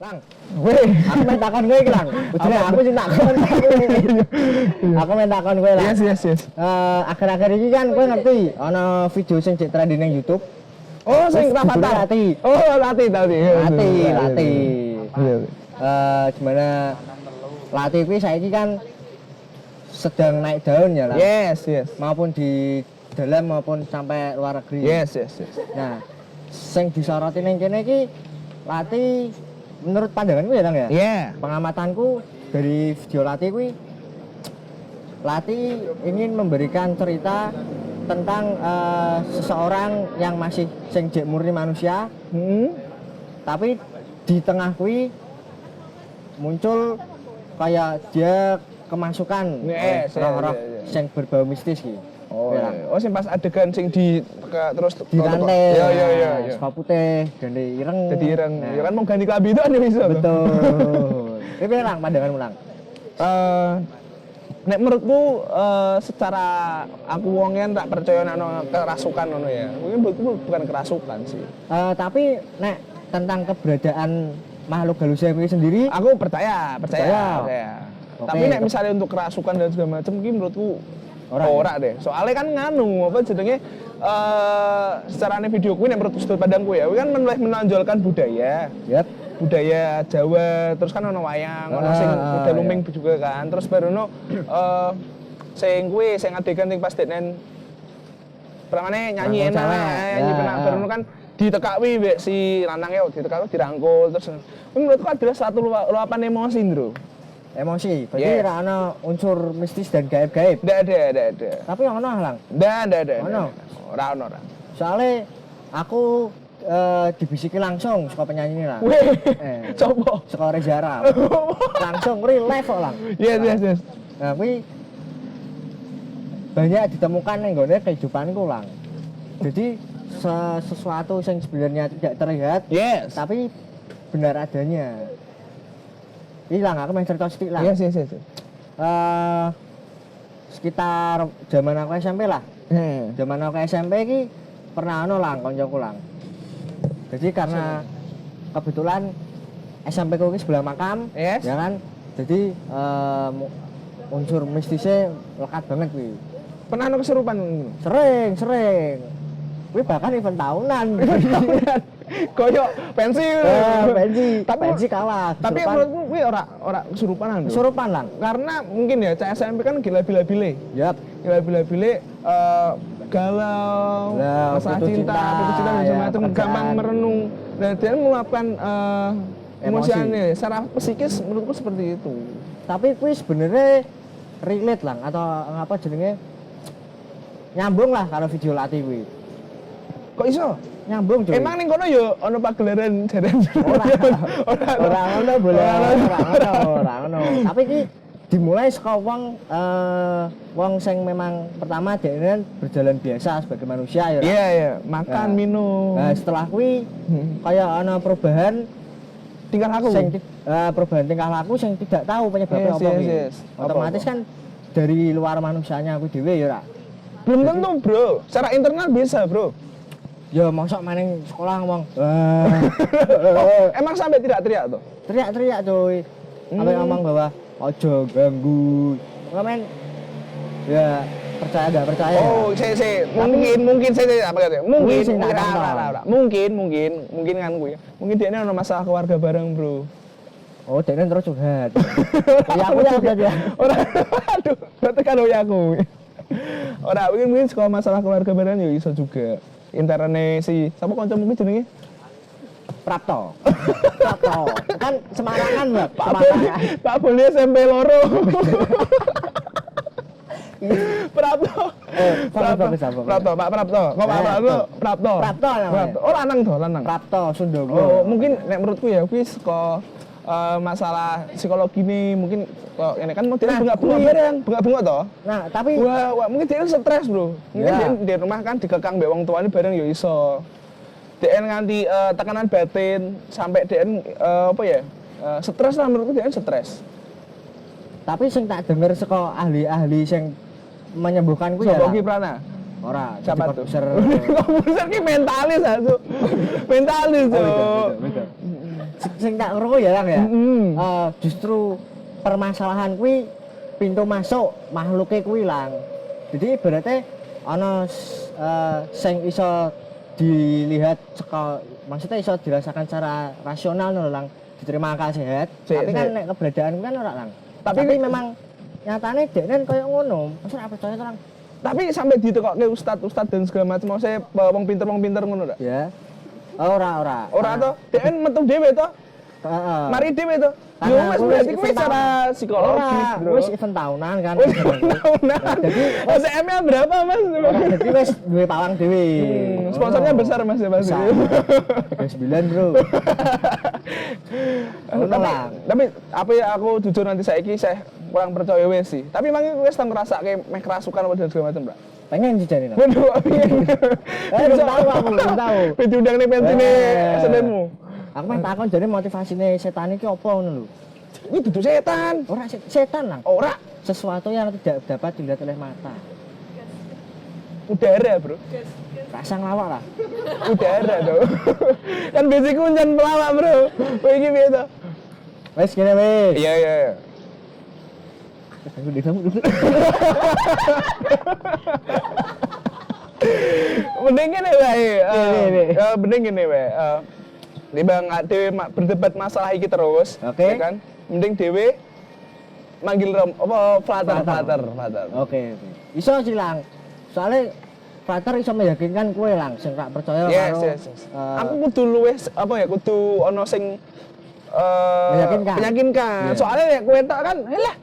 Lang, aku main takon kowe iki, Lang. Ujune aku sing takon. Aku main takon kowe, Lang. Yes. Akhir-akhir ini kan kowe ngerti ana video sing cek trending ning YouTube. Oh, sing Terus judulnya Rafathar. Lati. Oh, Lati tadi. Lati. Iya. Gimana Lati kuwi saiki kan sedang naik daun ya, Lang. Yes. Maupun di dalam maupun sampai luar negeri. Yes. Nah, sing disoroti ning kene iki Lati menurut pandanganku ya, Lang ya. Yeah. Pengamatanku dari video Lati kuwi Lati ingin memberikan cerita tentang seseorang yang masih sing jek murni manusia, tapi di tengah kuwi muncul kayak dia kemasukan Yes, roh-roh yes. sing berbau mistis gitu. Oh, Ya. iya. Oh, sing pas adegan sing terus Di rantai, Iya. sepatu putih, gandhe ireng. Jadi ireng. Nah, Ya kan mau ganti klambi itu kan ya bisa. Loh. betul. Ini Lang pandanganmu, Lang. Nek menurutku secara aku wongen tak percaya nek ono kerasukan ngono ya. Mungkin menurutku bukan kerasukan sih. Tapi nek tentang keberadaan makhluk halus ini sendiri, Aku percaya. Oke. Tapi nek misalnya untuk kerasukan dan segala macam mungkin menurutku ora deh. Soalnya kan nganu apa jenenge secara video kuwi nek menurut sudut pandangku ya, kuwi kan menonjolkan budaya. yep. Budaya Jawa, terus kan ono wayang, ono sing udah luming juga kan. Terus baru ono sing kuwi sing adegan sing pas denen pramane nyanyi enak, nyanyi penak baru ono kan ditekakwi mbek si lanange ditekakwi dirangkul terus menurutku adalah satu luapan emosi, Bro. Emosi, berarti Yes. ora ana unsur mistis dan gaib-gaib. Ndak ada. Tapi yang ono, Lang. Ndak ada. Ono? Ora. Soalnya aku dibisiki langsung suka penyanyi ini, Lang. Weh, coba. Suka Reza Arab. Langsung real live kok, Lang. Yes. Nah, kuwi banyak ditemukan ning gone kehidupanku, Lang. Jadi sesuatu yang sebenarnya tidak terlihat, Yes. tapi benar adanya. Hilang, aku main cerita sedikit, Lang. Yes. Sekitar zaman aku SMP lah. Zaman aku SMP iki pernah ono, Lang, koncoku, Lang. Jadi karena kebetulan SMP ku iki sebelah makam, Yes. ya kan. Jadi unsur mistisnya lekat banget kuwi. Pernah ono kesurupan? Sering. Kuwi bahkan event tahunan. Koyo pensi. Pensi kalah. Tapi Kesurupan. menurutku kuwi ora kesurupanan, Bro. Kesurupan, Lang. Karena mungkin ya cah SMP kan gila-bila-bile. Yap. Gila-bila-bile galau, Nah, masalah putus cinta cinta, dan ya, semacam pekerjaan. gampang merenung. Dan dia meluapkan Emosi. emosinya secara psikis menurutku seperti itu. Tapi kuwi sebenarnya relate, Lang, atau apa jenenge? Nyambung lah kalau video Lati kuwi. Kok iso? Nyambung, cuy. Emang ning kono yo ono pagelaran jaran. Ora ngono boleh. Ora ngono. Tapi iki dimulai saka wong sing memang pertama dhekne berjalan biasa sebagai manusia ya. Iya, makan, Nah. minum. Nah, setelah kuwi kayak ana perubahan Tinggal aku. perubahan tingkah laku sing tidak tahu penyebabnya Yes, apa kuwi. yes. Otomatis Apa-apa. kan dari luar manusianya aku dhewe ya ora. Belum tentu, Bro. Secara internal bisa, Bro. Ya mosok maning sekolah ngomong. Emang sampai teriak-teriak tuh? Teriak-teriak cuy. Sampai ngomong bahwa ojo ganggu. Ngamen ya percaya nggak percaya. Oh, saya mungkin saya apa katanya? Mungkin Kuwi sing tak ora, tangkap. ora. Mungkin kan gue. Mungkin dia ada masalah keluarga bareng, Bro. Oh, dekne terus curhat. Ya aku ya berarti ya. Ora, aduh, berarti kan ya aku. Ora, mungkin sekolah masalah keluarga bareng ya iso juga. Interane si sapa kanca mungkin jenenge? Prapto. Kan Semarangan, Mbak. Pak Boli SMP loro. Prapto. Prapto, Pak Prapto. Kok Pak Prapto? Prapto. Prapto namanya. Prapto. Oh, lanang toh, lanang. Prapto Sundowo. Oh, mungkin nek menurutku ya kuwi saka masalah psikologi ini mungkin kok ini kan mau dia bunga-bunga bareng, bunga-bunga toh. Nah, tapi Wah, mungkin dia stres, Bro. Mungkin Ya. dia di rumah kan dikekang mbek wong tuane bareng ya iso. DN nganti tekanan batin sampai DN apa ya? Stres lah menurutku DN stres. tapi sing tak denger saka ahli-ahli sing menyembuhkan kuwi ya. Sopo ki Prana? Ora, Siapa jadi tuh? produser. Komposer ki mentalis aja. Mentalis, Oh, Cuk. beda. sing tak ngrungok ya Lang ya. Mm. Justru permasalahan kuwi pintu masuk makhluke kuwi Lang. Jadi ibaratnya ana sing iso dilihat maksudnya iso dirasakan secara rasional lho Lang, diterima akal sehat. Tapi kan nek keberadaan kan ora Lang. Tapi memang nyatane dekne koyo ngono. Masa ora percaya to Lang? Tapi sampai ditekokke ustad dan segala macam mau saya wong pinter ngono ndak? Ya. Ora. Ora to, dekne metu dhewe to. Heeh. Mari dhewe to. Yo wis berarti kuwi secara psikologis, Bro. Wis event tahunan kan. Tahunan. Jadi OCM-nya berapa, Mas? jadi wis duwe pawang dhewe. Sponsornya besar Mas ya, Mas. 39, Bro. Tapi apa ya aku jujur nanti saiki saya kurang percaya wis sih. Tapi emang wis tau ngrasake meh kerasukan dan segala macam, Bro. Pengen sih jane. Waduh, piye? Belum tahu. Diundang ning pentine SNM-mu. Aku mah takon jane motivasine setan iki apa ngono lho. Ini dudu setan. Ora setan Lang. Ora Sesuatu yang tidak dapat dilihat oleh mata. udara, Bro. Rasa ngelawak lah. Udara tuh. Kan basic kuncan pelawak, Bro. Kowe iki piye to? Wes kene wes. Iya. Aku di kamu dulu. Mending ngene wae. Ini. Mending ngene wae. Dibang dhewe berdebat masalah iki terus, Oke. ya kan? Mending dhewe manggil flutter. Oke. Iso sih Lang. Soalnya Flutter iso meyakinkan kowe Lang, sing gak percaya Yes. karo Aku kudu luwes kudu ono sing meyakinkan. Iya. Soalnya nek kowe tok kan, lah.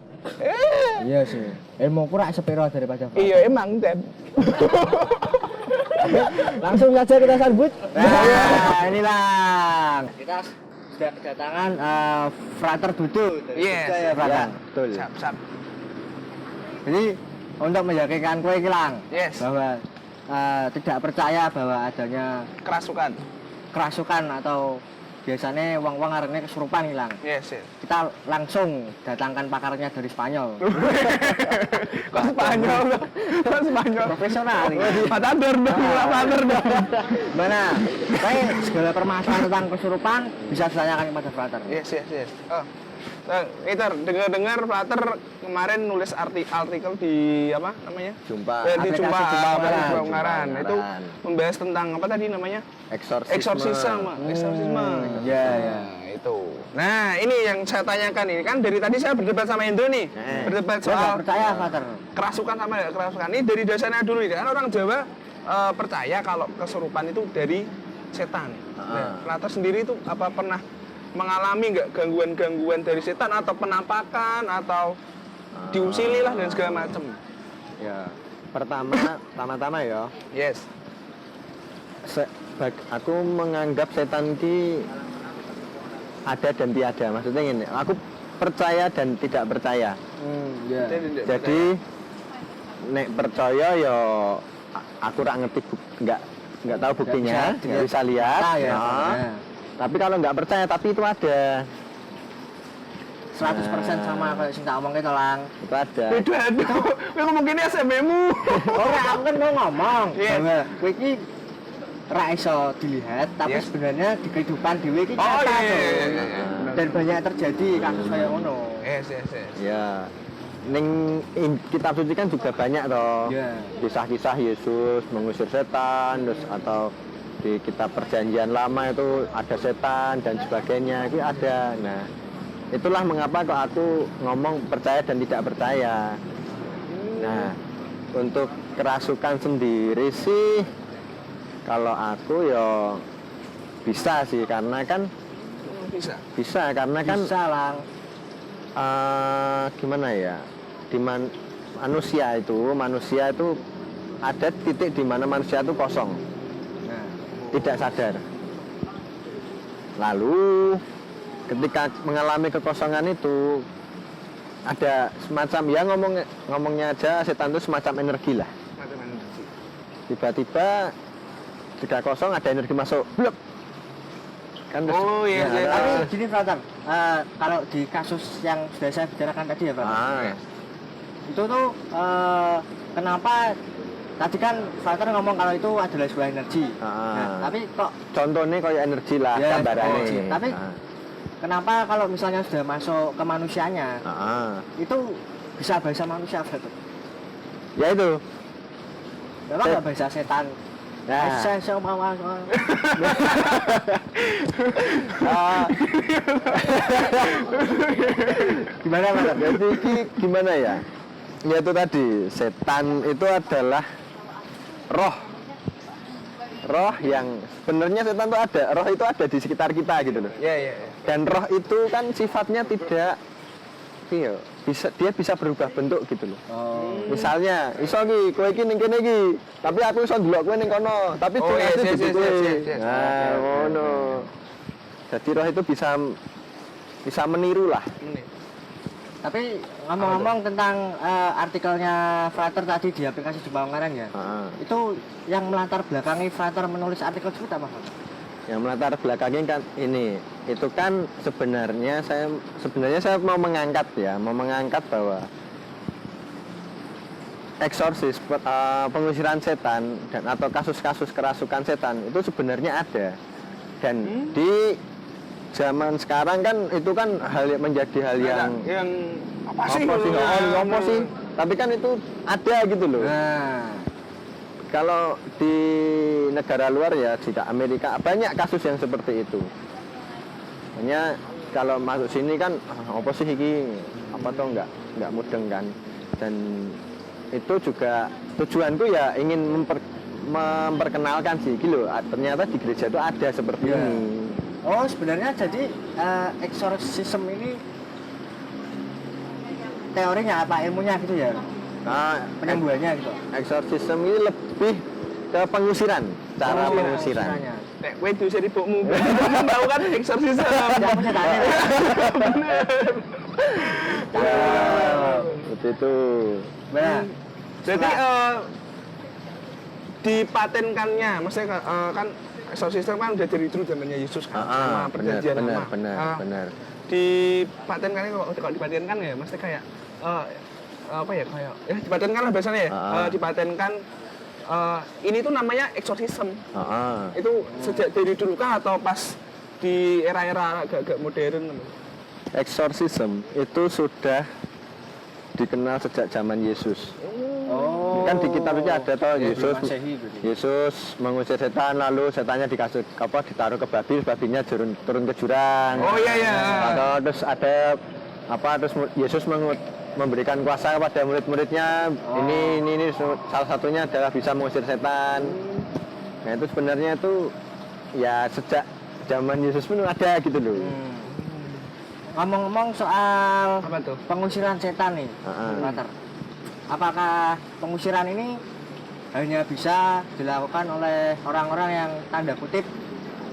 Iya sih. Ilmuku rak sepiro daripada Flutter. Iya emang Den. Langsung saja kita sambut. Nah, ini Lang. Kita sudah kedatangan Frater Dudu. Yes. Ya, Frater. Betul. Siap. Jadi untuk meyakinkan kowe iki Lang, Yes. bahwa tidak percaya bahwa adanya kerasukan atau biasanya wong-wong arene kesurupan nih Lang. Yes. Kita langsung datangkan pakarnya dari Spanyol. Kok Spanyol? Profesional nih. Matador dong. Mana? Kayak segala permasalahan tentang kesurupan bisa ditanyakan kepada Frater. Yes. Oh. Itu dengar Flutter kemarin nulis artikel di apa namanya? Di Jumpa Ungaran. Itu membahas tentang apa tadi namanya? Eksorsisme. Ya. Itu. Nah, ini yang saya tanyakan ini kan dari tadi saya berdebat sama Indro nih. Berdebat soal percaya Frater. kerasukan sama tidak kerasukan. Ini dari dasarnya dulu nih. Kan orang Jawa percaya kalau kesurupan itu dari setan. Nah, Flutter sendiri itu apa pernah mengalami nggak gangguan-gangguan dari setan atau penampakan atau diusili lah dan segala macam? Ya, pertama-tama ya. Yes. Aku menganggap setan ini ada dan tiada. Maksudnya gini, aku percaya dan tidak percaya. Jadi nek percaya ya aku rak ngerti nggak tahu buktinya, nggak bisa lihat. Tapi kalau nggak percaya, tapi itu ada. 100% sama kayak sing tak omong itu Lang. Itu ada. Beda tuh. Kowe ngomong gini SMM-mu. Ora aku kan mau ngomong. Yes. Bahwa kowe iki ra iso dilihat, tapi Yes. sebenarnya di kehidupan dhewe iki Oh, nyata iya. tuh. Dan banyak terjadi kasus kayak ngono. Yes. Ya. Ning kitab suci kan juga banyak toh. Iya. Kisah-kisah Yesus mengusir setan, terus atau di kitab perjanjian lama itu ada setan dan sebagainya, itu ada. Nah, itulah mengapa kok aku ngomong percaya dan tidak percaya. Nah, untuk kerasukan sendiri sih kalau aku ya bisa sih, karena kan bisa karena kan Bisa Lang. gimana ya, manusia itu ada titik di mana manusia itu kosong, tidak sadar. Lalu ketika mengalami kekosongan itu ada semacam ya ngomongnya aja setan itu semacam energi lah. Tiba-tiba ketika kosong ada energi masuk, blok. Kan terus, Oh iya. Tapi gini Frater, kalau di kasus yang sudah saya bicarakan tadi ya Pak, itu tuh kenapa tadi kan Frater ngomong kalau itu adalah sebuah energi. Nah, tapi kok contohnya kayak energi lah gambarannya. Tapi kenapa kalau misalnya sudah masuk ke manusianya itu bisa bahasa manusia berarti? Ya itu. Memang nggak bahasa setan. Nah. Saya mau. Gimana Mas? Jadi gimana ya? Ya itu tadi, setan itu adalah roh. Roh yang sebenarnya setan itu ada, roh itu ada di sekitar kita gitu loh. Iya. Dan roh itu kan sifatnya tidak dia bisa berubah bentuk gitu loh. Misalnya, iso iki kowe iki ning kene iki, tapi aku iso ndelok kowe ning kono, tapi jelasnya di kowe. Nah, ngono. Jadi roh itu bisa meniru lah. Tapi ngomong-ngomong tentang artikelnya Frater tadi di aplikasi Jepang kemarin ya, itu yang melatar belakangi Frater menulis artikel tersebut apa? Yang melatar belakangnya kan ini, itu kan sebenarnya saya mau mengangkat bahwa eksorsis, pengusiran setan dan atau kasus-kasus kerasukan setan itu sebenarnya ada. Dan di zaman sekarang kan itu kan menjadi hal yang apa sih? Tapi kan itu ada gitu loh. Kalau di negara luar ya, jika Amerika banyak kasus yang seperti itu. Hanya kalau masuk sini kan apa sih iki, apa toh nggak mudeng kan. Dan itu juga tujuanku ya ingin memperkenalkan sih gitu. Ternyata di gereja itu ada seperti ini. Oh, sebenarnya jadi eksorsisme ini teorinya apa, ilmunya gitu ya? Nah, penyembuhannya gitu. Eksorsisme ini lebih ke pengusiran, cara pengusiran. Nek kowe diusir ibukmu, tahu kan eksorsisme. Ya punya tanya. Seperti itu. Nah, jadi dipatenkannya, maksudnya kan eksorsisme kan udah dari dulu zamannya Yesus kan, sama perjanjian lama. Benar. Dipatenkannya kalau dipatenkan ya, mesti kayak apa ya, kayak dipatenkan lah biasanya ya. Dipatenkan ini tuh namanya eksorsisme. Itu sejak dari dulu kah atau pas di era-era agak modern? Eksorsisme itu sudah dikenal sejak zaman Yesus. Kan di kitabnya ada toh Yesus mengusir setan, lalu setannya ditaruh ke babi, babinya turun ke jurang. Oh iya. Atau terus ada terus Yesus memberikan kuasa kepada murid-muridnya. Ini salah satunya adalah bisa mengusir setan. Nah itu sebenarnya itu ya sejak zaman Yesus pun ada gitu loh. Ngomong-ngomong soal apa tuh? Pengusiran setan nih, Frater. Apakah pengusiran ini hanya bisa dilakukan oleh orang-orang yang tanda kutip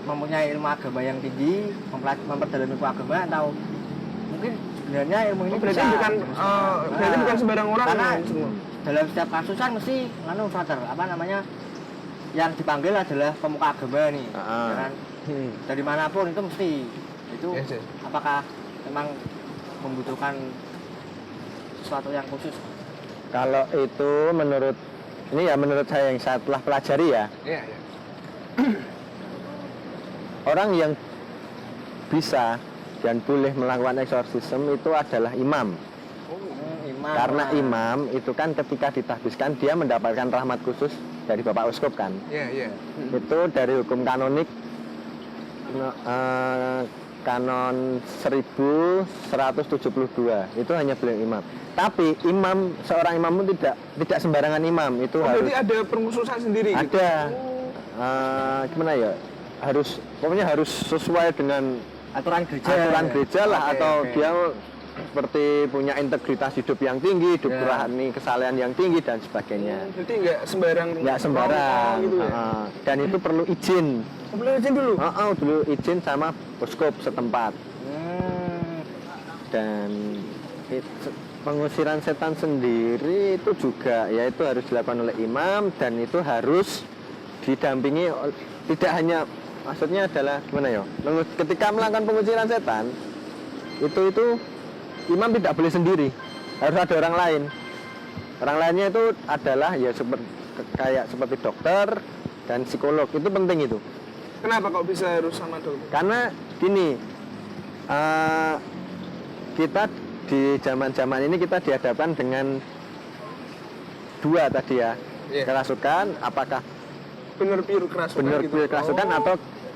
mempunyai ilmu agama yang tinggi, memperdalam ilmu agama, atau mungkin sebenarnya ilmu ini berarti bisa berarti bukan sembarang orang karena semua. dalam setiap kasus kan mesti Frater, yang dipanggil adalah pemuka agama nih, kan? Dari manapun itu mesti itu. Yes. Apakah memang membutuhkan sesuatu yang khusus? Kalau itu menurut saya yang saya telah pelajari ya. Iya. Orang yang bisa dan boleh melakukan eksorsisme itu adalah imam. Imam. Karena imam itu kan ketika ditahbiskan dia mendapatkan rahmat khusus dari Bapak Uskup kan. Iya. Itu dari hukum kanonik kanon 1172 itu hanya beliau imam. Tapi seorang imam pun tidak sembarangan imam, itu harus. Berarti ada permusuhan sendiri. Ada. Gimana ya? Pokoknya harus sesuai dengan aturan gereja lah. Dia seperti punya integritas hidup yang tinggi, hidup rohani kesalehan yang tinggi dan sebagainya. Jadi nggak sembarang gitu ya? Dan itu perlu izin. Perlu izin dulu? Dulu izin sama uskup setempat. Dan pengusiran setan sendiri itu juga ya itu harus dilakukan oleh imam, dan itu harus didampingi, tidak hanya, maksudnya adalah gimana ya, ketika melakukan pengusiran setan itu imam tidak boleh sendiri, harus ada orang lain. Orang lainnya itu adalah ya seperti dokter dan psikolog, itu penting itu. Kenapa kok bisa harus sama dokter? Karena gini, Eh, kita di zaman-zaman ini kita dihadapkan dengan dua tadi ya. Iya. Kerasukan, apakah Bener pure kerasukan benar gitu. kerasukan atau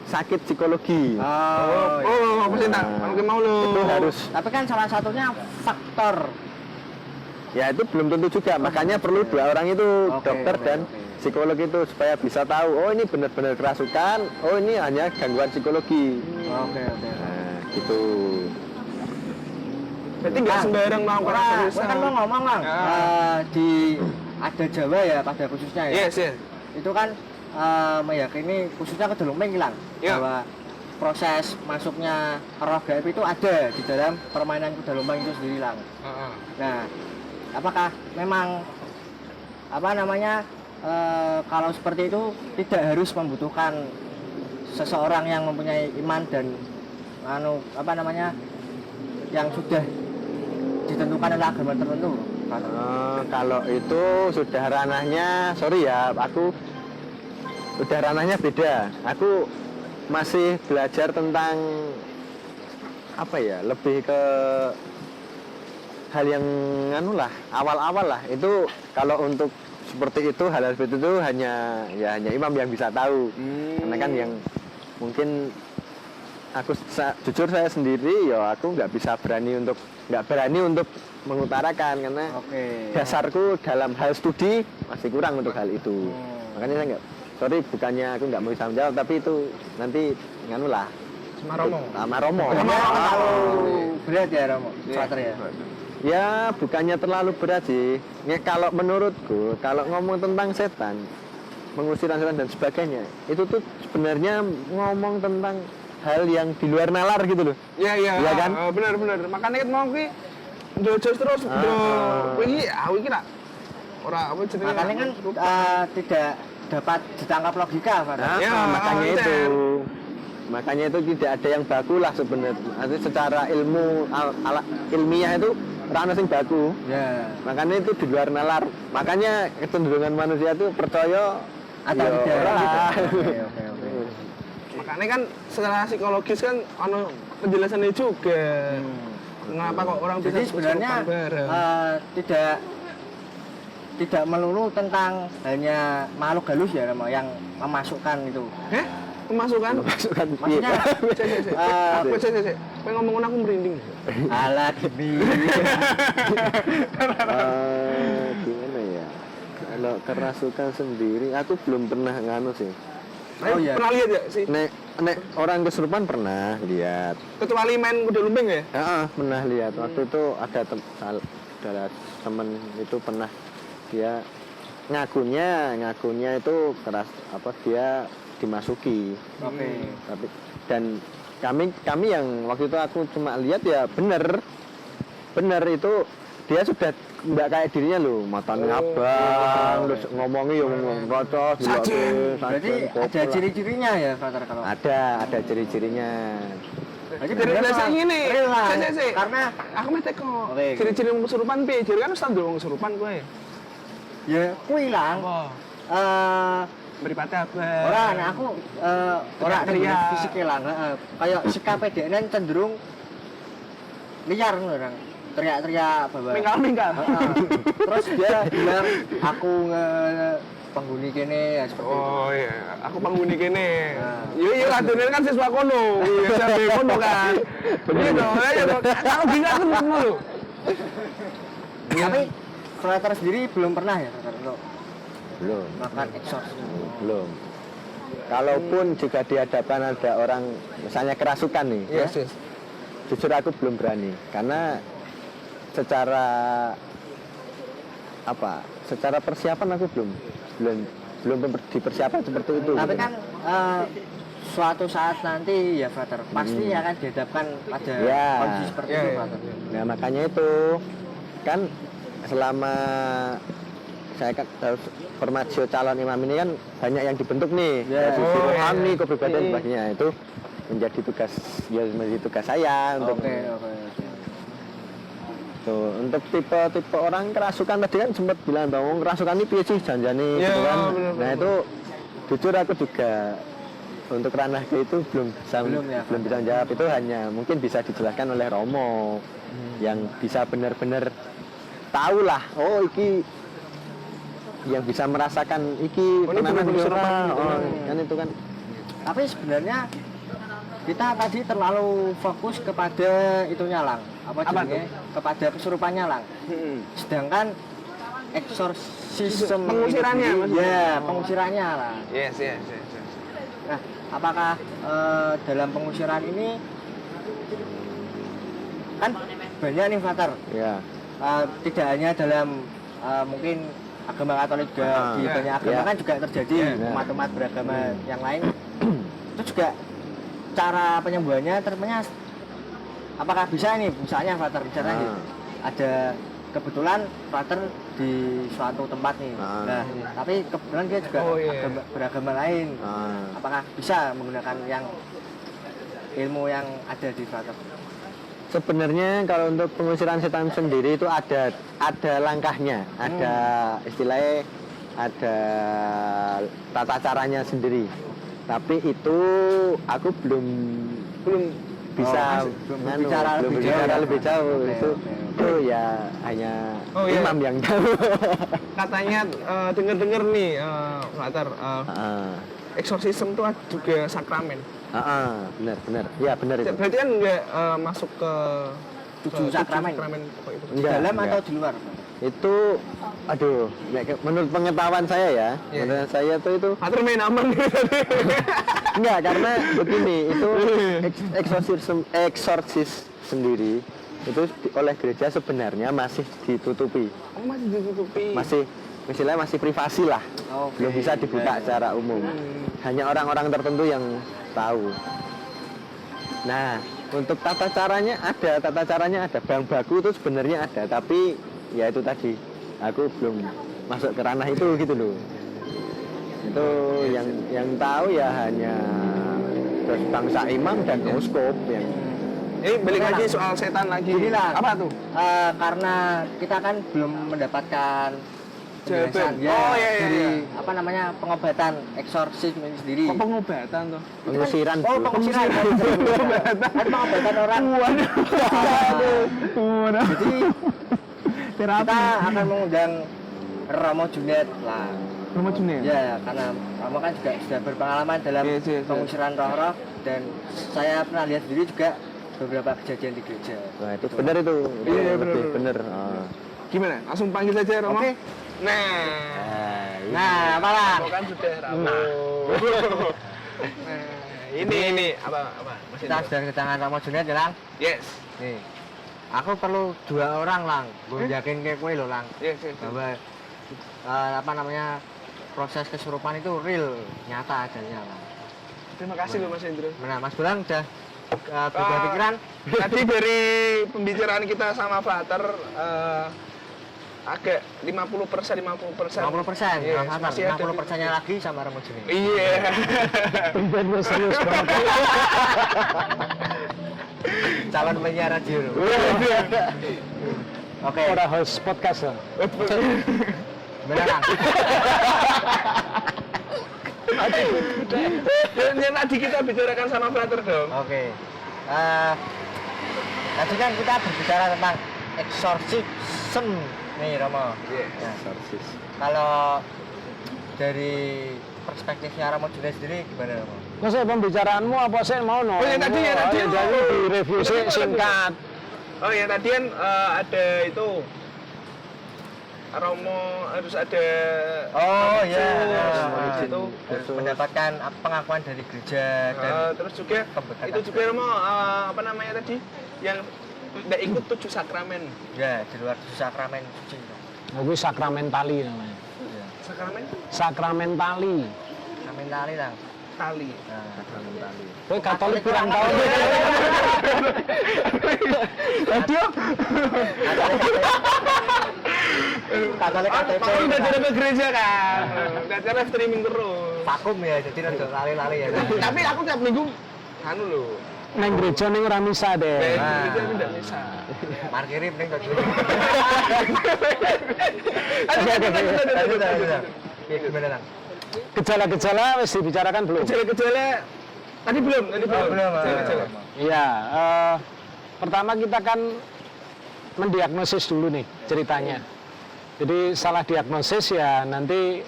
sakit psikologi. Apa sih tak? Oke mau lu. Itu harus, Tapi kan salah satunya faktor. ya itu belum tentu juga. Makanya perlu dua orang itu, Oke, dokter oke, dan oke. psikolog itu supaya bisa tahu, oh ini benar-benar kerasukan, oh ini hanya gangguan psikologi. Oke. Nah, gitu. Berarti nggak sembarang mau Ora, kerasukan. kan lo ngomong Lang, Ya. di ada Jawa ya pada khususnya ya. Yes, yes. Itu kan meyakini khususnya ke Delumeng hilang Ya. bahwa proses masuknya roh gaib itu ada di dalam permainan kuda lumbang itu sendiri Lang. Heeh. Nah, apakah memang apa namanya kalau seperti itu tidak harus membutuhkan seseorang yang mempunyai iman dan apa namanya yang sudah ditentukan oleh agama tertentu? Kalau itu sudah ranahnya, sorry ya, aku udah ranahnya beda. Aku masih belajar tentang apa ya, lebih ke hal yang awal-awal lah. Itu kalau untuk seperti itu, hal-hal seperti itu hanya imam yang bisa tahu. Karena kan yang mungkin jujur saya sendiri ya aku nggak berani untuk mengutarakan karena Oke. dasarku dalam hal studi masih kurang untuk hal itu. Makanya saya nggak, sorry bukannya aku nggak mau bisa menjawab, tapi itu nanti Sama Romo. sama Romo. Terlalu berat ya Romo, Frater ya. Ya bukannya terlalu berat sih. Ya, kalau menurutku kalau ngomong tentang setan, mengusir setan dan sebagainya, itu tuh sebenarnya ngomong tentang hal yang di luar nalar gitu loh. Iya, iya. Iya kan? Bener. Makanya kita mau ki jojos terus iki iki lah. Ora apa jenenge. Makanya kan tidak dapat ditangkap logika Frater. Nah, Ya, makanya bener. itu. Makanya itu tidak ada yang baku lah sebenarnya. Nanti secara ilmiah itu rana sing baku. Ya. Makanya itu di luar nalar. Makanya kecenderungan manusia itu percaya Atau ya tidak ora. gitu. Oke. Makanya kan secara psikologis kan penjelasannya juga. Kenapa kok orang bisa Jadi sebenarnya kesurupan bareng? tidak melulu tentang hanya makhluk halus ya Romo yang memasukkan itu. Pemasukan? Masukkan Maksudnya Cek. Pengen ngomongin aku merinding. alat gini. gimana ya? Kalau kerasukan sendiri, aku belum pernah nganu sih. Oh iya. Pernah lihat ya sih? Nek orang kesurupan pernah lihat. Kecuali main kuda lumbing ya? Pernah lihat. Waktu itu ada temen itu pernah dia ngakunya itu keras dia dimasuki. Oke. Tapi dan kami yang waktu itu aku cuma lihat ya bener itu dia sudah nggak kayak dirinya loh, matanya abang, terus ngomongnya yang ngocos, Berarti ada ciri-cirinya ya Frater kalau. ada ciri-cirinya. Berarti Dari bener, biasa Bang. ini. Real lah. Sik. Karena aku meh teko. Oke. Ciri-ciri wong kesurupan piye? Jadi kan wis tandul wong kesurupan kowe. ya kuwi lang. Mripate abang. Ora nek aku ora Teriak-teriak. fisik lang, kayak sikape dekne cenderung liar ngono orang. Teriak-teriak bahwa Minggal. Terus dia bilang aku penghuni kene ya seperti itu. Oh iya, aku penghuni kene. Nah. Iya lah, dene kan siswa kono. Iya, sampe kono kan. Iya dong, ya dong. Aku bingung aku ngono lho. Tapi Frater sendiri belum pernah ya Frater untuk Belum. makan exhaust. Belum. Kalaupun juga di hadapan ada orang misalnya kerasukan nih, Yes. jujur aku belum berani karena secara persiapan aku belum dipersiapkan seperti itu. Tapi gitu. kan suatu saat nanti ya Frater pasti akan dihadapkan pada Ya. kondisi seperti Ya, itu ya. Frater. Nah makanya itu kan selama saya kan formatio calon imam ini kan banyak yang dibentuk nih, Ya. dari sisi Oh, rohani, iya. kepribadian sebagainya itu menjadi tugas saya untuk Oke. tuh untuk tipe orang kerasukan tadi kan sempat bilang bahwa kerasukan ini piye sih janjane Ya, gitu kan. bener. Nah itu jujur aku juga untuk ranah itu belum bisa jawab. Itu hanya mungkin bisa dijelaskan oleh Romo yang bisa benar-benar tahu lah. Oh iki yang bisa merasakan iki ini penanganan kesurupan kesurupan. gitu. Kan itu kan. Tapi sebenarnya kita tadi terlalu fokus kepada itunya lang, apa jenenge? Kepada kesurupannya lang. Sedangkan eksorsisme Pengusirannya, itu maksudnya. ya, pengusirannya lah. Yes. Nah, apakah dalam pengusiran ini kan banyak nih Fatar, Ya. tidak hanya dalam mungkin agama Katolik juga, di Ya. banyak agama Ya. kan juga terjadi Ya. umat-umat beragama yang lain. Itu juga cara penyembuhannya ternyata apakah bisa nih misalnya Fatar misalnya nih, ada kebetulan Frater di suatu tempat nih. Nah, tapi kebetulan dia juga beragama lain. Apakah bisa menggunakan yang ilmu yang ada di Frater? Sebenarnya kalau untuk pengusiran setan sendiri itu ada langkahnya, ada istilahnya ada tata caranya sendiri. Tapi itu aku belum bisa bicara lebih jauh. Itu ya hanya imam yang tahu. Katanya denger nih Fatar, eksorsisme itu juga sakramen. Benar. Ya benar itu. Berarti kan nggak masuk ke 7 sakramen. apa itu? Di dalam atau di luar? Itu menurut pengetahuan saya ya, menurut saya tuh itu Fatar main aman nih tadi. enggak, karena begini, itu eksorsis sendiri itu oleh gereja sebenarnya masih ditutupi. Masih ditutupi. Masih istilahnya masih privasi lah. Belum bisa dibuka secara umum. Hanya orang-orang tertentu yang tahu. Nah, untuk tata caranya ada. Bang baku itu sebenarnya ada, tapi ya itu tadi aku belum masuk ke ranah itu gitu loh. Itu yang tahu ya hanya bangsa imam dan uskup yang balik lagi soal setan lagi. Inilah. Apa tuh? Karena kita kan belum mendapatkan penjelasan dari apa namanya pengobatan eksorsis sendiri. Kok pengobatan tuh? pengusiran. Pengusiran. Kan pengobatan orang. Jadi kita akan mengundang Romo Junet lah. Romo Junet? Ya, karena Romo kan juga sudah berpengalaman dalam pengusiran roh-roh dan saya pernah lihat sendiri juga beberapa kejadian di gereja. Nah, itu benar itu. Iya, benar. Gimana? Langsung panggil saja Romo. Oke. Nah, apa lah? Kan sudah Romo. Ini apa? Kita sudah kedatangan Romo Junet ya, Lang? Yes. Nih. Aku perlu 2 orang, Lang. Gue yakin kayak kowe lho, Lang. Yes. Bahwa apa namanya proses kesurupan itu real, nyata adanya, Lang. Terima kasih loh Mas Hendro. Nah, Mas Bulan udah berubah pikiran? Tadi dari pembicaraan kita sama Fatar agak 50%. 50%, Yes, Mas masih ada 50%-nya lagi sama Romo Junet. Iya. Benar serius banget. Calon penyiar radio. Oke. Ora host podcast lah. Bener, Lang. Yang tadi kita bicarakan sama Fatar dong. Oke. Tadi kan kita berbicara tentang eksorsisme nih, Romo. Nah, Eksorsis. kalau dari perspektifnya Romo Junet sendiri gimana, Romo? Mas, pembicaraanmu apa sih mau no? Oh, yang tadi. Jadi di review singkat. Oh ya tadi kan ada itu Romo harus ada. Oh ya, itu mendapatkan pengakuan dari gereja dan terus juga pembekatan. itu juga Romo apa namanya tadi yang tidak ikut 7 sakramen. Ya, di luar sakramen suci. Itu sakramentali namanya. Sakramen? Sakramentali. Sakramentali, Lang. Tali. Nah, sakramentali. Kowe Katolik kurang tahu. Aduh. Katolik KTP. Makanya udah tidak ke gereja kan. Udah live streaming terus. Vakum ya, jadi rada lali-lali ya. Tapi aku tiap minggu anu lho. Neng gereja ning ora misa deh. Gereja tidak bisa. Markiri mending gak dulu. Aduh. Ya, gimana, Lang? Gejala-gejala wis dibicarakan belum? Gejala-gejala Tadi belum. Coba. Iya, pertama kita kan mendiagnosis dulu nih ceritanya. Jadi salah diagnosis ya nanti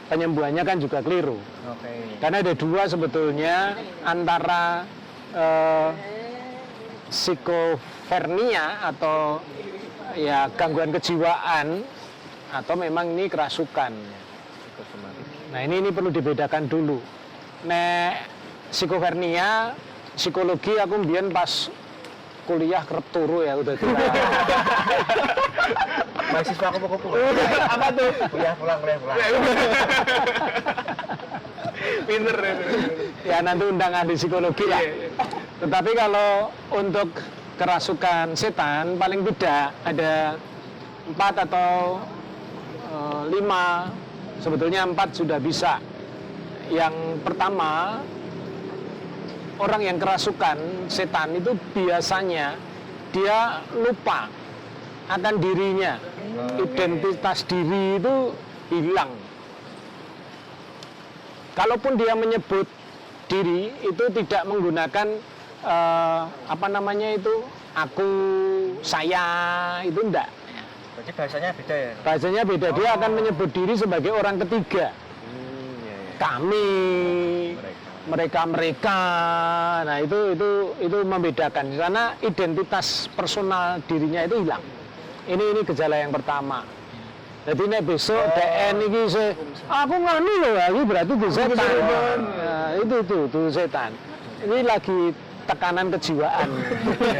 penyembuhannya kan juga keliru. Oke. Karena ada dua sebetulnya antara psikofrenia atau ya gangguan kejiwaan atau memang ini kerasukan. Nah ini perlu dibedakan dulu. Nek psikofrenia, psikologi aku mbien pas kuliah kerep turu ya udah tua. Mahasiswa kupu-kupu. Apa tuh? Kuliah pulang. Pinter. Ya nanti undang ahli psikologi lah. Tetapi kalau untuk kerasukan setan paling tidak ada 4 atau 5, sebetulnya 4 sudah bisa. Yang pertama, orang yang kerasukan setan itu biasanya dia lupa akan dirinya, identitas diri itu hilang. Kalaupun dia menyebut diri itu tidak menggunakan aku, saya, itu enggak. Berarti bahasanya beda ya? Bahasanya beda, dia akan menyebut diri sebagai orang ketiga. Kami, mereka. Nah itu membedakan karena identitas personal dirinya itu hilang. Ini gejala yang pertama. Jadi nek besok DN iki aku nganu loh, aku berarti itu setan. Nah, itu setan. Ini lagi tekanan kejiwaan.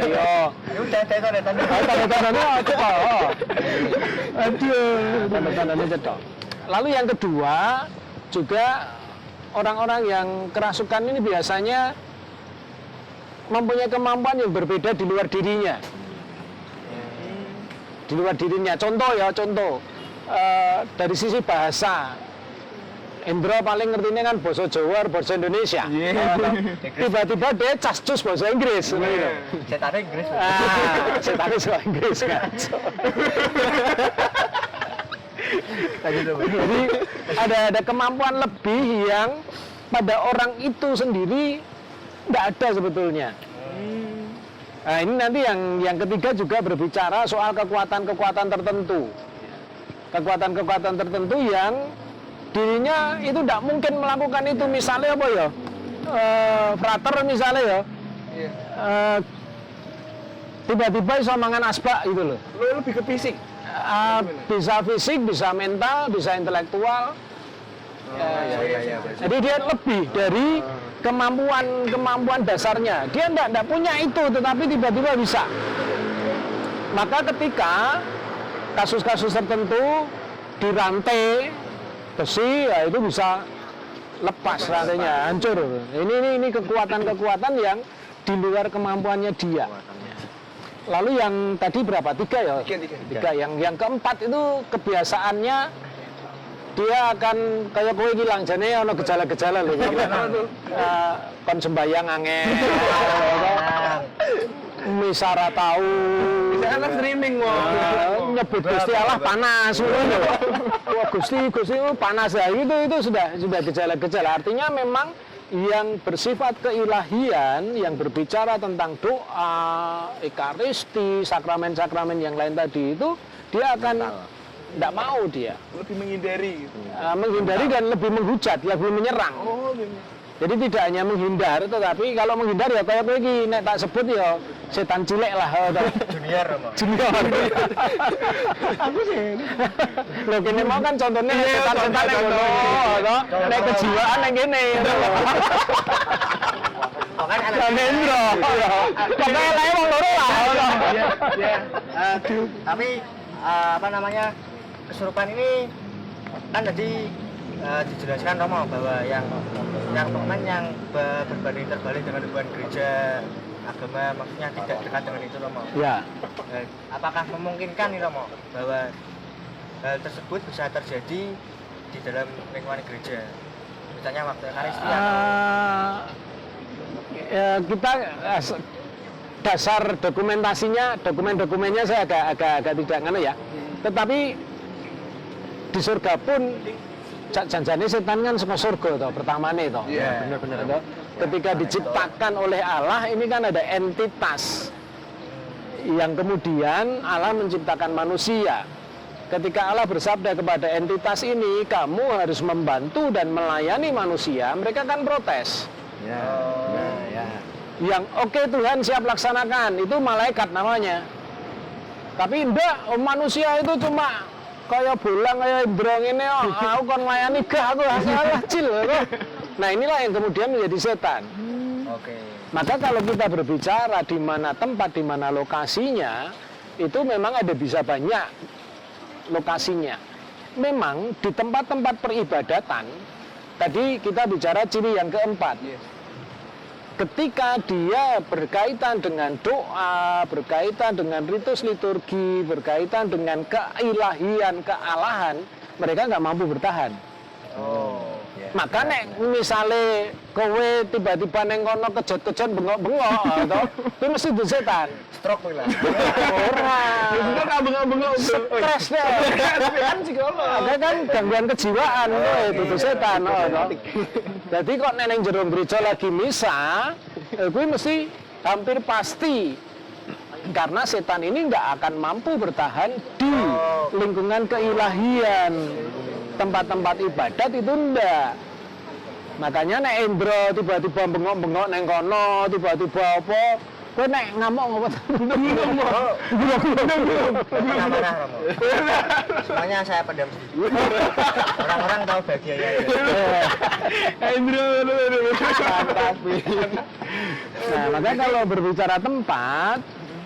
Yo. Ya udah tanda-tanda. Tanda-tandanya cetok. Aduh, tanda-tandanya cetok. Lalu yang kedua juga orang-orang yang kerasukan ini biasanya mempunyai kemampuan yang berbeda di luar dirinya. Di luar dirinya. Contoh. Dari sisi bahasa, Indro paling ngertinya kan bahasa Jawa, bahasa Indonesia. Tiba-tiba dia cascus bahasa Inggris. Setannya Inggris. Setannya bahasa Inggris kan. Jadi ada kemampuan lebih yang pada orang itu sendiri tidak ada sebetulnya. Nah ini nanti yang ketiga juga berbicara soal kekuatan-kekuatan tertentu. Kekuatan-kekuatan tertentu yang dirinya itu tidak mungkin melakukan itu. Misalnya apa ya? Frater misalnya ya. Tiba-tiba bisa mangan asbak gitu loh. Lebih ke fisik. Bisa fisik, bisa mental, bisa intelektual. Jadi dia lebih dari kemampuan dasarnya. Dia tidak punya itu, tetapi tiba-tiba bisa. Maka ketika kasus-kasus tertentu dirantai besi, ya itu bisa lepas rantainya, hancur. Ini kekuatan-kekuatan yang di luar kemampuannya dia. Lalu yang tadi berapa? 3 ya? 3. Yang keempat itu kebiasaannya dia akan kayak kowe hilang jane ono gejala-gejala lho. Kon sembayang angel. Misara tahu. Bisa streaming nyebut Gusti Allah panas ngono. Wah Gusti panas ya. Itu sudah gejala-gejala. Artinya memang yang bersifat keilahian, yang berbicara tentang doa, ekaristi, sakramen-sakramen yang lain tadi itu, dia akan tidak mau dia. Lebih menghindari gitu. Menghindari dan lebih menghujat, lebih menyerang. Jadi tidak hanya menghindar, tetapi kalau menghindar ya kayak begini, nek tak sebut ya setan cilik lah. Junior. Aku sih. Loh kene mau kan contohnya setan-setan yang ngono, nek kejiwaan yang gini. Kan anak Hendro. Pokoknya lain wong loro lah. Tapi kesurupan ini kan tadi dijelaskan Romo bahwa yang teman yang berbanding terbalik dengan hubungan gereja agama, maksudnya tidak dekat dengan itu Romo. Ya. Apakah memungkinkan nih Romo bahwa hal tersebut bisa terjadi di dalam lingkungan gereja? Misalnya waktu ekaristi kita dasar dokumennya saya agak tidak ngene ya. Tetapi di surga pun janjane setan kan saka surga to pertamane to. Iya, bener. Ketika diciptakan oleh Allah, ini kan ada entitas yang kemudian Allah menciptakan manusia. Ketika Allah bersabda kepada entitas ini, kamu harus membantu dan melayani manusia, mereka kan protes. Ya. Ya. Yang oke Tuhan siap laksanakan, itu malaikat namanya. Tapi enggak, manusia itu cuma kayak bolang, kayak indrong ini, aku kan melayani gak, aku kecil. Nah inilah yang kemudian menjadi setan. Oke. Maka kalau kita berbicara di mana tempat, di mana lokasinya, itu memang ada bisa banyak lokasinya. Memang di tempat-tempat peribadatan, tadi kita bicara ciri yang keempat. Ketika dia berkaitan dengan doa, berkaitan dengan ritus liturgi, berkaitan dengan keilahian, kealahan, mereka nggak mampu bertahan. Maka nek misale kowe tiba-tiba neng kono kejot-kejot bengok-bengok atau itu mesti itu setan. Stroke lah. Ora. Itu kan bengok-bengok Stres deh. kan psikolog. Ada kan gangguan kejiwaan itu setan. Jadi kok neneng jero gereja lagi misa, kuwi mesti hampir pasti karena setan ini nggak akan mampu bertahan di lingkungan keilahian. Tempat-tempat ibadat itu enggak. Makanya nek Endro tiba-tiba bengok-bengok neng kono, tiba-tiba apa, kowe nek ngamuk ngopo? Marah kamu. Semuanya saya pendam sendiri. Orang-orang tahu bahagianya. Andrew. Nah, maka kalau berbicara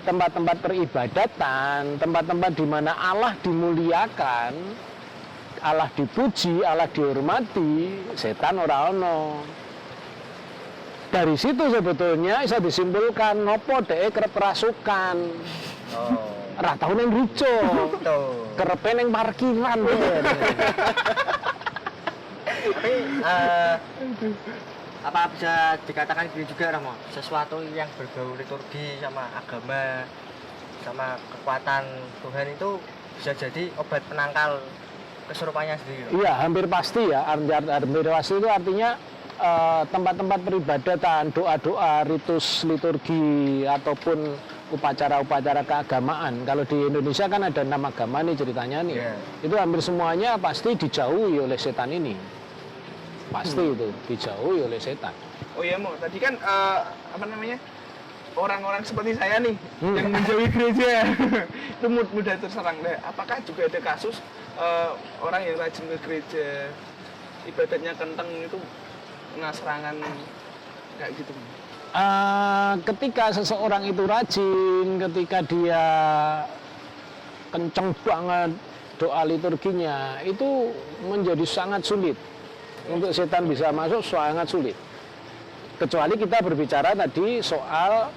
tempat-tempat peribadatan, tempat-tempat di mana Allah dimuliakan, Allah dipuji, Allah dihormati, setan ora ono. Dari situ sebetulnya bisa disimpulkan nopo dhek kerep rasukan. Ora tau ning rico. Kerepe ning parkiran. Tapi apa bisa dikatakan gini juga Ramo, sesuatu yang berbau liturgi sama agama sama kekuatan Tuhan itu bisa jadi obat penangkal kesurupannya sendiri. Iya, hampir pasti ya. Hampir pasti itu artinya tempat-tempat peribadatan, doa-doa, ritus liturgi ataupun upacara-upacara keagamaan. Kalau di Indonesia kan ada 6 agama nih ceritanya nih. Itu hampir semuanya pasti dijauhi oleh setan ini. Pasti itu dijauhi oleh setan. Oh iya Mo, tadi kan apa namanya? Orang-orang seperti saya nih yang menjauhi gereja itu mudah terserang deh. Apakah juga ada kasus orang yang rajin ke gereja, ibadatnya kenteng itu kena serangan kayak gitu? Ketika seseorang itu rajin, ketika dia kenceng banget doa liturginya, itu menjadi sangat sulit untuk setan bisa masuk, sangat sulit. Kecuali kita berbicara tadi soal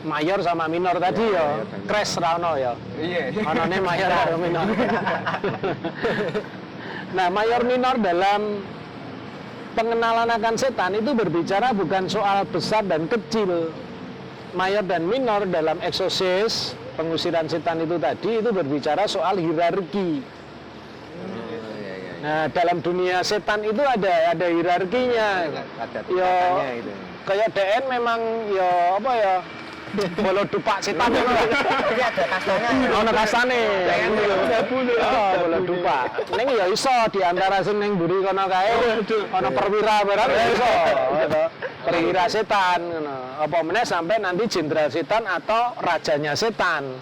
mayor sama minor tadi ya, crash rano ya. Iya. Anane mayor karo minor. Nah, mayor minor dalam pengenalan akan setan itu berbicara bukan soal besar dan kecil. Mayor dan minor dalam eksorsis pengusiran setan itu tadi itu berbicara soal hierarki. Nah, dalam dunia setan itu ada hierarkinya. Ada Ya, tingkatannya itu. kayak DN memang ya apa ya? Bolo dupak setan itu. Jadi ada kastanya. Ono kasane. Bolo dupak. Ning ya iso di antara sing ning mburi kono kae ono perwira barang ya iso. Perwira setan ngono. Apa meneh sampai nanti jenderal setan atau rajanya setan.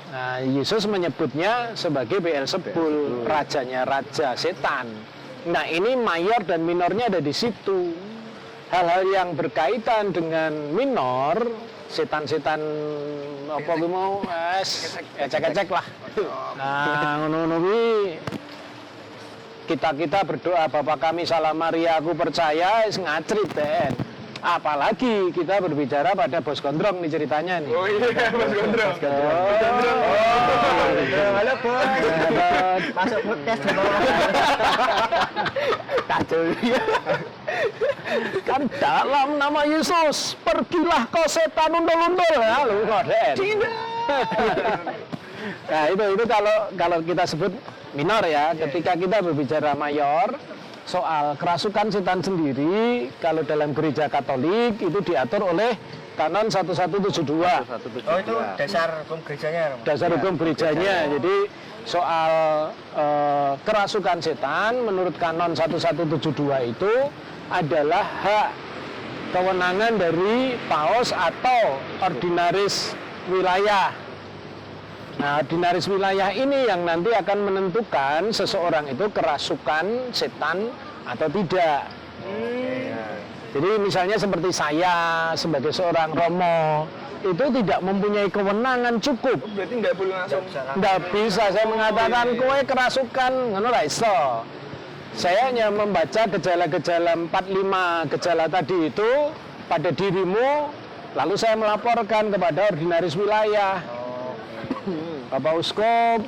Nah, Yesus menyebutnya sebagai Beelzebul, rajanya raja setan. Nah, ini mayor dan minornya ada di situ. Hal-hal yang berkaitan dengan minor, setan-setan apa gue mau, ecek-ecek lah. Nah, ngono-ngono kuwi kita berdoa Bapa kami salam Maria aku percaya wis ngacrit Ben. Apalagi kita berbicara pada Bos Gondrong nih ceritanya nih. Oh iya, Bos Gondrong. Halo Bos. Masuk podcast dulu. Kacau. Kan dalam nama Yesus pergilah kau setan undul-undul ya lu ngoden. Nah itu kalau kita sebut minor ya. Ketika kita berbicara mayor soal kerasukan setan sendiri, kalau dalam gereja Katolik itu diatur oleh Kanon 1172. Oh itu dasar hukum gerejanya Romo? Dasar hukum gerejanya. Jadi soal kerasukan setan menurut Kanon 1172 itu adalah hak kewenangan dari paus atau ordinaris wilayah. Nah, ordinaris wilayah ini yang nanti akan menentukan seseorang itu kerasukan setan atau tidak. Jadi misalnya seperti saya sebagai seorang romo itu tidak mempunyai kewenangan cukup. Berarti nggak boleh langsung. Nggak bisa saya mengatakan kowe kerasukan, ngono ra iso. Saya hanya membaca gejala-gejala 45 gejala tadi itu pada dirimu, lalu saya melaporkan kepada ordinaris wilayah. Bapak Uskup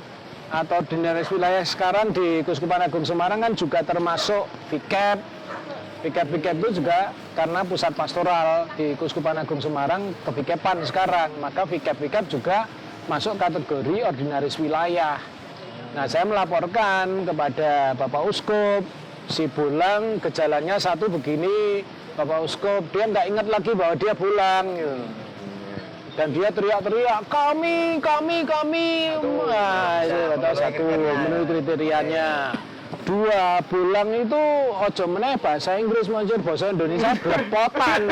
atau ordinaris wilayah sekarang di Keuskupan Agung Semarang kan juga termasuk VIKEP. VIKEP itu juga karena pusat pastoral di Keuskupan Agung Semarang ke-VIKEPan sekarang, maka VIKEP juga masuk kategori ordinaris wilayah. Nah, saya melaporkan kepada Bapak Uskup, si Bulang gejalanya satu begini, Bapak Uskup dia nggak ingat lagi bahwa dia Bulang, gitu. Dan dia teriak-teriak kami. Nah, itu atau satu menurut kriterianya. Dua, Bulang itu ojo meneh bahasa Inggris manjur bahasa Indonesia belepotan.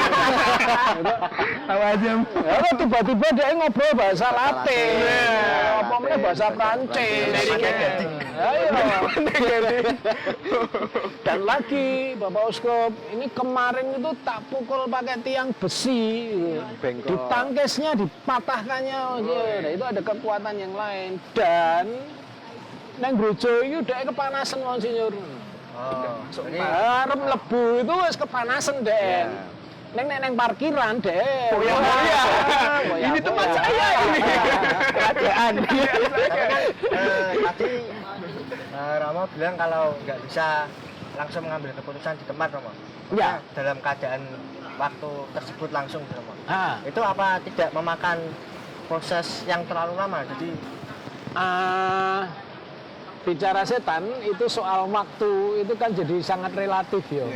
Tahu aja. Ya, tiba-tiba dia ngobrol bahasa Latin. Apa meneh bahasa Prancis. Dan lagi Bapak Uskup, ini kemarin itu tak pukul pakai tiang besi. Ditangkisnya, dipatahkannya. Nah, itu ada kekuatan yang lain. Dan nang gereja itu udah kepanasan Monsinyur. Jadi Arep mlebu itu wis kepanasan deh. Neng parkiran deh. Oh ya. Ini tempat saya ini. Kerajaan. Tadi Romo bilang kalau nggak bisa langsung mengambil keputusan di tempat Romo. Ya. Dalam keadaan waktu tersebut langsung Romo. Ah. Itu apa tidak memakan proses yang terlalu lama? Jadi Bicara setan itu soal waktu itu kan jadi sangat relatif ya.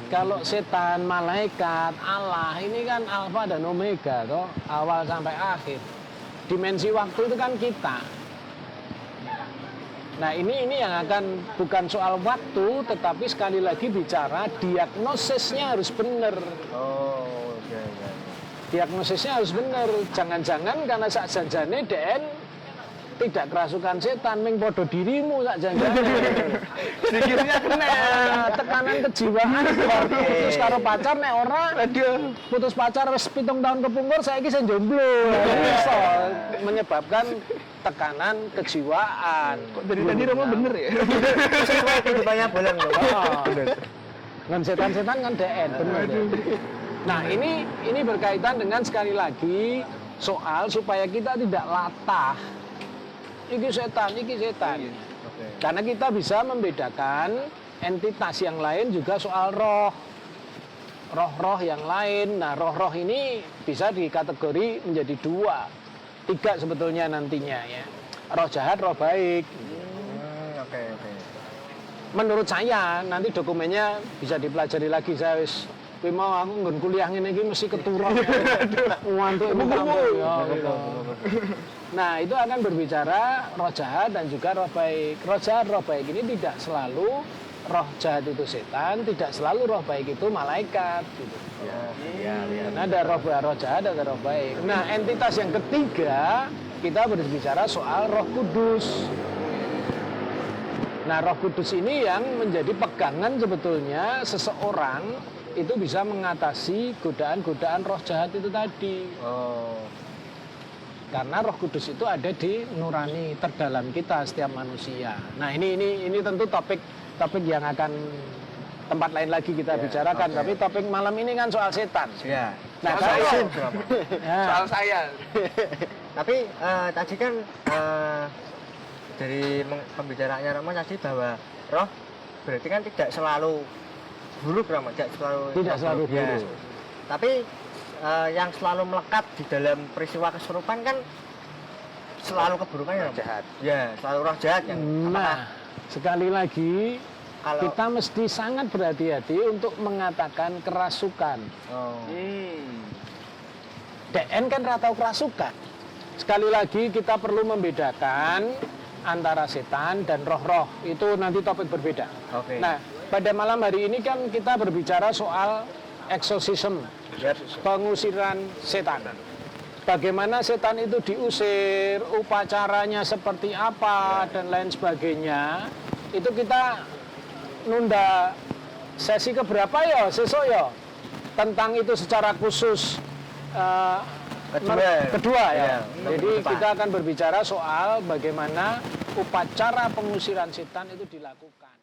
Kalau setan, malaikat, Allah ini kan alfa dan omega toh, awal sampai akhir. Dimensi waktu itu kan kita. Nah, ini yang akan bukan soal waktu, tetapi sekali lagi bicara diagnosisnya harus benar. oh iya. Diagnosisnya harus benar. Jangan-jangan karena sak janjane DN tidak kerasukan setan, ming podo dirimu sak janjane. Dikiranya kena. Tekanan kejiwaan putus karo pacar nek ora. Putus pacar wis 7 tahun kepungkur saiki sing jomblo. Iso menyebabkan tekanan kejiwaan. Kok dari tadi Romo bener ya? Kehidupannya bulan loh. Ngan setan-setan kan DN, bener. Nah, ini berkaitan dengan sekali lagi soal supaya kita tidak latah. Iki setan. Karena kita bisa membedakan entitas yang lain juga soal roh yang lain. Nah, roh ini bisa dikategori menjadi 2, 3 sebetulnya nantinya ya. Roh jahat, roh baik. Oke. Menurut saya nanti dokumennya bisa dipelajari lagi. Saya wis kuwi mau aku nggon kuliah ngene iki mesti keturun. Ngantuk ya. Nah, itu akan berbicara roh jahat dan juga roh baik. Roh jahat, roh baik ini tidak selalu roh jahat itu setan, tidak selalu roh baik itu malaikat gitu. Karena ada roh jahat, ada roh baik. Nah, entitas yang ketiga kita berbicara soal Roh Kudus. Nah, Roh Kudus ini yang menjadi pegangan sebetulnya seseorang itu bisa mengatasi godaan-godaan roh jahat itu tadi. Karena Roh Kudus itu ada di nurani terdalam kita setiap manusia. Nah, ini tentu topik yang akan tempat lain lagi kita bicarakan. Tapi topik malam ini kan soal setan. Ya. Nah, Soal saya. Tapi tadi kan dari pembicaraannya Romo tadi bahwa roh berarti kan tidak selalu buruk Romo, tidak selalu buruk. buruk. Tapi yang selalu melekat di dalam peristiwa kesurupan kan selalu keburukannya Roh jahat. Ya, selalu roh jahat yang Nah, sekali lagi Kalau kita mesti sangat berhati-hati untuk mengatakan kerasukan. DN kan ratau kerasukan. Sekali lagi kita perlu membedakan antara setan dan roh-roh. Itu nanti topik berbeda. Oke. Nah, pada malam hari ini kan kita berbicara soal exorcism, pengusiran setan. Bagaimana setan itu diusir, upacaranya seperti apa, dan lain sebagainya. Itu kita nunda sesi keberapa ya, sesok ya? Tentang itu secara khusus kedua ya. Jadi kita akan berbicara soal bagaimana upacara pengusiran setan itu dilakukan.